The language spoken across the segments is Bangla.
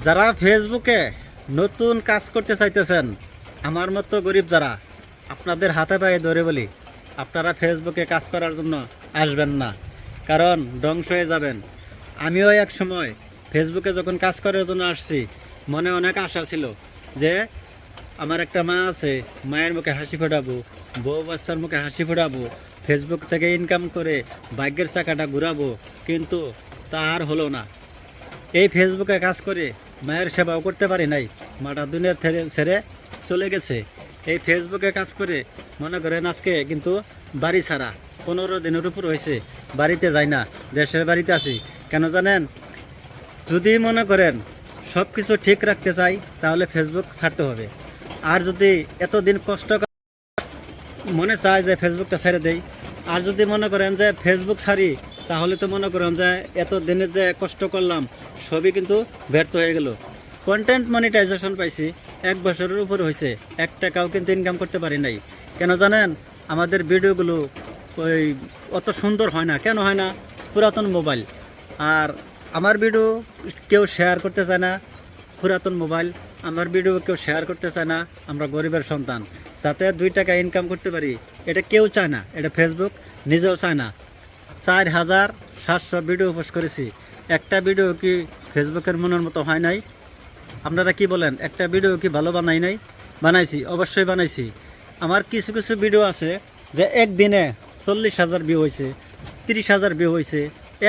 যারা ফেসবুকে নতুন কাজ করতে চাইতেছেন, আমার মতো গরিব যারা, আপনাদের হাতে পায়ে ধরে বলি, আপনারা ফেসবুকে কাজ করার জন্য আসবেন না, কারণ ধ্বংস হয়ে যাবেন। আমিও এক সময় ফেসবুকে যখন কাজ করার জন্য আসছি, মনে অনেক আশা ছিল যে আমার একটা মা আছে, মায়ের মুখে হাসি ফোটাবো, বউ বাচ্চার মুখে হাসি ফোটাবো, ফেসবুক থেকে ইনকাম করে ভাগ্যের চাকাটা ঘুরাবো, কিন্তু তা আর হলো না। এই ফেসবুকে কাজ করে মায়ের সেবাও করতে পারি নাই, মাটা দুনিয়া ছেড়ে চলে গেছে। এই ফেসবুকে কাজ করে মনে করেন আজকে কিন্তু বাড়ি ছাড়া 15 দিনের উপর হয়েছে, বাড়িতে যাই না, দেশের বাড়িতে আছি। কেন জানেন? যদি মনে করেন সব কিছু ঠিক রাখতে চাই, তাহলে ফেসবুক ছাড়তে হবে। আর যদি এতদিন কষ্ট মনে চায় যে ফেসবুকটা ছেড়ে দেই, আর যদি মনে করেন যে ফেসবুক ছাড়ি, তাহলে তো মনে করেন যে এত দিনে যে কষ্ট করলাম সবই কিন্তু ব্যর্থ হয়ে গেল। কন্টেন্ট মনিটাইজেশন পাইছি 1 বছরের উপর হয়েছে, 1 টাকাও কিন্তু ইনকাম করতে পারি নাই। কেন জানেন? আমাদের ভিডিওগুলো ওই অত সুন্দর হয় না। কেন হয় না? পুরাতন মোবাইল, আর আমার ভিডিও কেউ শেয়ার করতে চায় না। পুরাতন মোবাইল, আমার ভিডিও কেউ শেয়ার করতে চায় না। আমরা গরিবের সন্তান, যাতে 2 টাকা ইনকাম করতে পারি, এটা কেউ চায় না, এটা ফেসবুক নিজেও চায় না। 4700 ভিডিও পোস্ট করেছি, একটা ভিডিও কি ফেসবুকের মনের মতো হয় নাই? আপনারা কি বলেন? একটা ভিডিও কি ভালো বানাই নাই? বানাইছি, অবশ্যই বানাইছি। আমার কিছু কিছু ভিডিও আছে যে একদিনে 40,000 ভিউ হয়েছে, 30,000 ভিউ হয়েছে,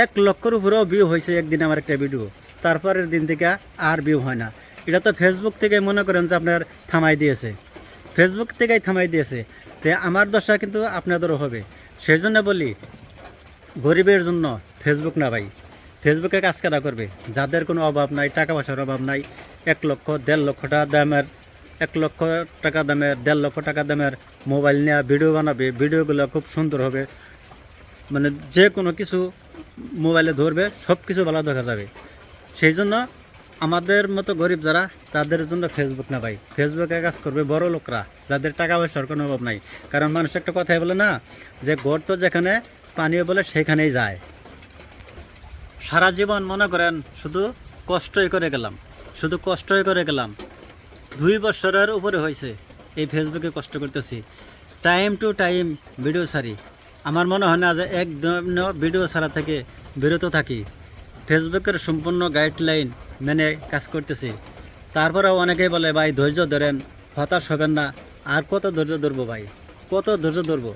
1 লক্ষর উপরেও ভিউ হয়েছে একদিনে আমার একটা ভিডিও। তারপরের দিন থেকে আর ভিউ হয় না। এটা তো ফেসবুক থেকে মনে করেন যে আপনার থামাই দিয়েছে, ফেসবুক থেকেই থামাই দিয়েছে। তো আমার দশা কিন্তু আপনাদেরও হবে। সেই জন্য বলি, গরিবের জন্য ফেসবুক না ভাই, ফেসবুকে কাজ করা করবে যাদের কোনো অভাব নাই, টাকা পয়সার অভাব নাই। 1 লক্ষ 1.5 লক্ষ টাকা দামের, 1 লক্ষ টাকা দামের, 1.5 লক্ষ টাকা দামের মোবাইল নিয়ে ভিডিও বানাবে, ভিডিওগুলো খুব সুন্দর হবে। মানে যে কোনো কিছু মোবাইলে ধরবে, সব কিছু ভালো দেখা যাবে। সেই জন্য আমাদের মতো গরিব যারা, তাদের জন্য ফেসবুক না ভাই। ফেসবুকে কাজ করবে বড় লোকরা, যাদের টাকা পয়সার কোনো অভাব নাই। কারণ মানুষ একটা কথাই বলে না, যে গর্ত যেখানে পানীয় বলে সেখানেই যায়। সারা জীবন মনে করেন শুধু কষ্টই করে গেলাম, শুধু কষ্টই করে গেলাম। 2 বছরের উপরে হয়েছে এই ফেসবুকে কষ্ট করতেছি, টাইম টু টাইম ভিডিও ছাড়ি। আমার মনে হয় না যে একদম ভিডিও ছাড়া থেকে বিরত থাকি। ফেসবুকের সম্পূর্ণ গাইডলাইন মেনে কাজ করতেছি। তারপরেও অনেকেই বলে ভাই ধৈর্য ধরেন, হতাশ হবেন না। আর কত ধৈর্য ধরবো ভাই, কত ধৈর্য ধরবো?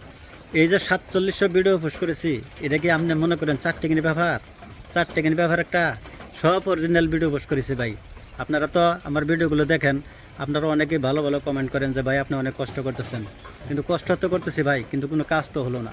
এই যে 4700 ভিডিও পোস্ট করেছি, এটা কি আপনি মনে করেন 4 টিকিনি ব্যাপার? 4 টিকিনি ব্যাপার একটা? সব অরিজিনাল ভিডিও পোস্ট করেছি ভাই। আপনারা তো আমার ভিডিওগুলো দেখেন, আপনারা অনেকেই ভালো ভালো কমেন্ট করেন যে ভাই আপনি অনেক কষ্ট করতেছেন। কিন্তু কষ্ট তো করতেছি ভাই, কিন্তু কোনো কাজ তো হলো না।